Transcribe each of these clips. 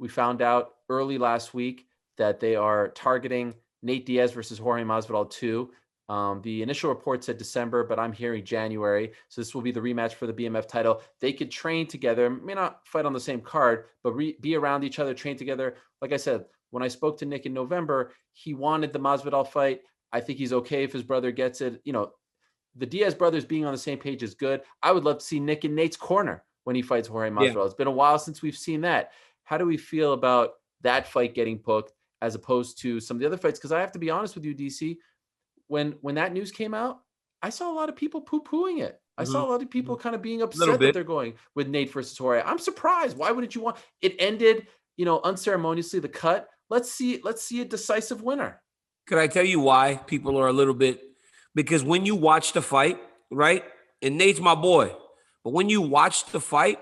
We found out early last week that they are targeting Nate Diaz versus Jorge Masvidal 2. The initial report said December, but I'm hearing January. So this will be the rematch for the BMF title. They could train together, may not fight on the same card, but be around each other, train together. Like I said, when I spoke to Nick in November, he wanted the Masvidal fight. I think he's okay if his brother gets it. The Diaz brothers being on the same page is good. I would love to see Nick in Nate's corner when he fights Jorge Masvidal. Yeah. It's been a while since we've seen that. How do we feel about that fight getting booked as opposed to some of the other fights? Because I have to be honest with you, DC, when that news came out, I saw a lot of people poo-pooing it. I saw a lot of people kind of being upset that they're going with Nate versus Jorge. I'm surprised. Why wouldn't you want it ended, unceremoniously, the cut? Let's see a decisive winner. Could I tell you why people are a little bit? Because when you watch the fight, right, and Nate's my boy, but when you watch the fight,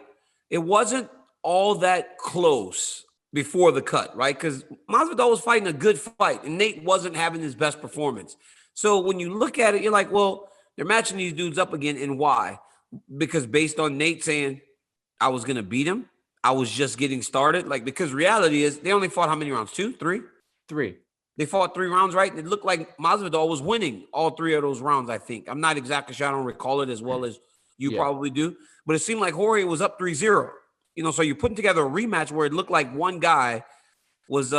it wasn't all that close before the cut, right? Because Masvidal was fighting a good fight, and Nate wasn't having his best performance. So when you look at it, you're like, well, they're matching these dudes up again, and why? Because based on Nate saying, I was going to beat him, I was just getting started. Because reality is, they only fought how many rounds? 2, 3? 3. They fought 3 rounds, right? It looked like Masvidal was winning all 3 of those rounds, I think. I'm not exactly sure. I don't recall it as well as you probably do. But it seemed like Jorge was up 3-0. So you're putting together a rematch where it looked like one guy was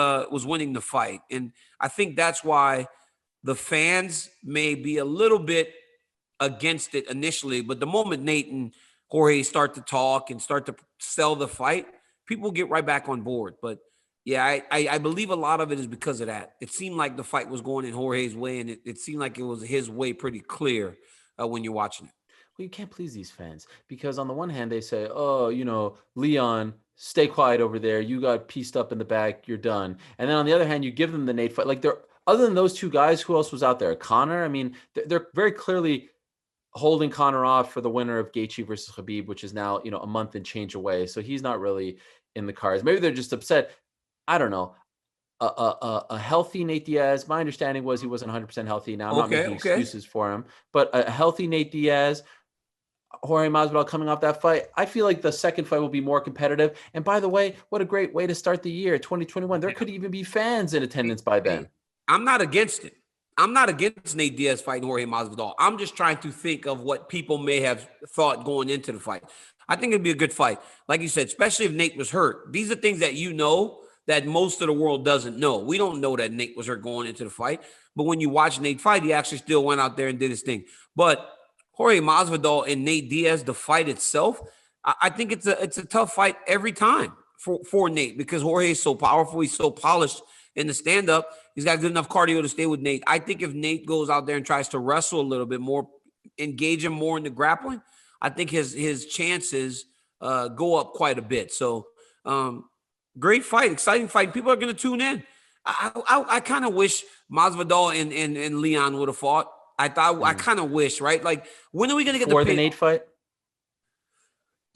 winning the fight. And I think that's why the fans may be a little bit against it initially. But the moment Nate and Jorge start to talk and start to sell the fight, people get right back on board. But yeah, I believe a lot of it is because of that. It seemed like the fight was going in Jorge's way, and it seemed like it was his way pretty clear when you're watching it. Well, you can't please these fans because on the one hand, they say, oh, Leon, stay quiet over there. You got pieced up in the back. You're done. And then on the other hand, you give them the Nate fight. Other than those 2 guys, who else was out there? Conor? I mean, they're very clearly holding Conor off for the winner of Gaethje versus Khabib, which is now, a month and change away. So he's not really in the cards. Maybe they're just upset. I don't know. A healthy Nate Diaz. My understanding was he wasn't 100% healthy. Now I'm not making excuses for him, but a healthy Nate Diaz, Jorge Masvidal coming off that fight, I feel like the second fight will be more competitive. And by the way, what a great way to start the year, 2021. There could even be fans in attendance by then. I'm not against it. I'm not against Nate Diaz fighting Jorge Masvidal. I'm just trying to think of what people may have thought going into the fight. I think it'd be a good fight. Like you said, especially if Nate was hurt. These are things that that most of the world doesn't know. We don't know that Nate was hurt going into the fight. But when you watch Nate fight, he actually still went out there and did his thing. But Jorge Masvidal and Nate Diaz, the fight itself, I think it's a tough fight every time for Nate because Jorge is so powerful. He's so polished in the stand-up. He's got good enough cardio to stay with Nate. I think if Nate goes out there and tries to wrestle a little bit more, engage him more in the grappling, I think his chances go up quite a bit. So great fight, exciting fight. People are going to tune in. I kind of wish Masvidal and Leon would have fought. I kind of wish, right? Like, when are we going to get the Nate fight?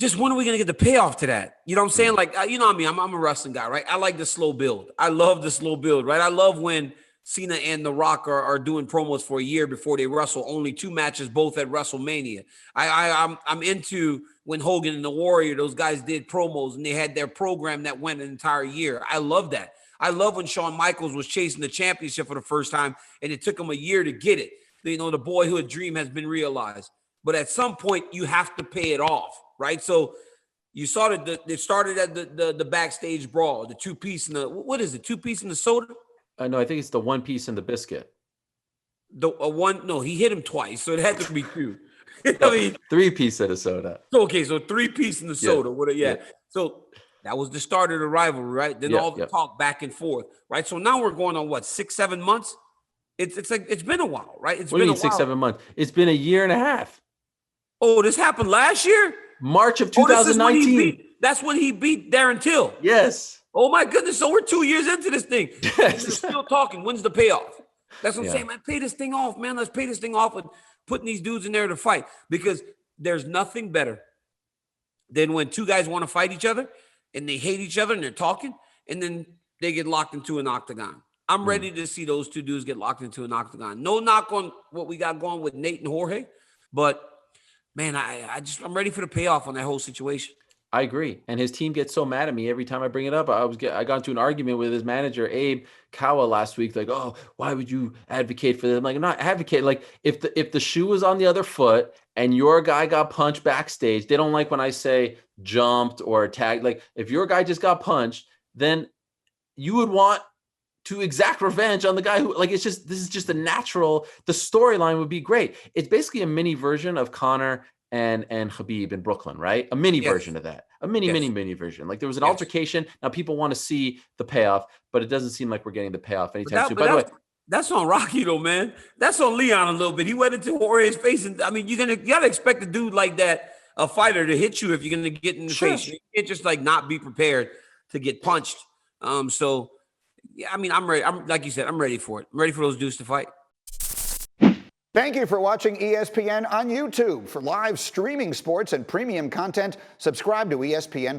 Just when are we going to get the payoff to that? You know what I'm saying? Like, you know what I mean? I'm a wrestling guy, right? I like the slow build. I love the slow build, right? I love when Cena and The Rock are doing promos for a year before they wrestle. Only 2 matches, both at WrestleMania. I'm into when Hogan and the Warrior, those guys did promos and they had their program that went an entire year. I love that. I love when Shawn Michaels was chasing the championship for the first time and it took him a year to get it. You know, the boyhood dream has been realized. But at some point, you have to pay it off, right? So you saw that it started at the backstage brawl, the 2-piece and what is it, 2-piece and the soda? No, I think it's the 1-piece and the biscuit. He hit him twice, so it had to be 2. I mean, 3-piece of the soda. Okay, so 3-piece in the soda. Yeah. So that was the start of the rivalry, right? Then all the talk back and forth, right? So now we're going on 6-7 months. It's like it's been a while, right? What do you mean 6-7 months? It's been a year and a half. Oh, this happened last year? March of 2019. That's when he beat Darren Till. Yes. Oh my goodness! So we're 2 years into this thing. Yes. We're still talking. When's the payoff? That's what I'm saying, man. Pay this thing off, man. Let's pay this thing off and putting these dudes in there to fight because there's nothing better than when 2 guys want to fight each other and they hate each other and they're talking and then they get locked into an octagon. I'm ready to see those 2 dudes get locked into an octagon. No knock on what we got going with Nate and Jorge, but man, I'm ready for the payoff on that whole situation. I agree. And his team gets so mad at me every time I bring it up. I got into an argument with his manager, Abe Kawa, last week. Like, oh, why would you advocate for them? Like, I'm not advocating. Like, if the shoe was on the other foot and your guy got punched backstage, they don't like when I say jumped or tagged. Like, if your guy just got punched, then you would want to exact revenge on the guy who, like, this is just a natural, the storyline would be great. It's basically a mini version of Conor and Khabib in Brooklyn, right? A mini version of that. A mini version. Like, there was an altercation. Now people want to see the payoff, but it doesn't seem like we're getting the payoff anytime soon. By the way, that's on Rocky though, man. That's on Leon a little bit. He went into Jorge's face, and I mean, you gotta expect a dude like that, a fighter, to hit you if you're gonna get in the face. You can't just like not be prepared to get punched. So yeah, I mean, I'm ready. I'm, like you said, I'm ready for it. I'm ready for those dudes to fight. Thank you for watching ESPN on YouTube. For live streaming sports and premium content, subscribe to ESPN+.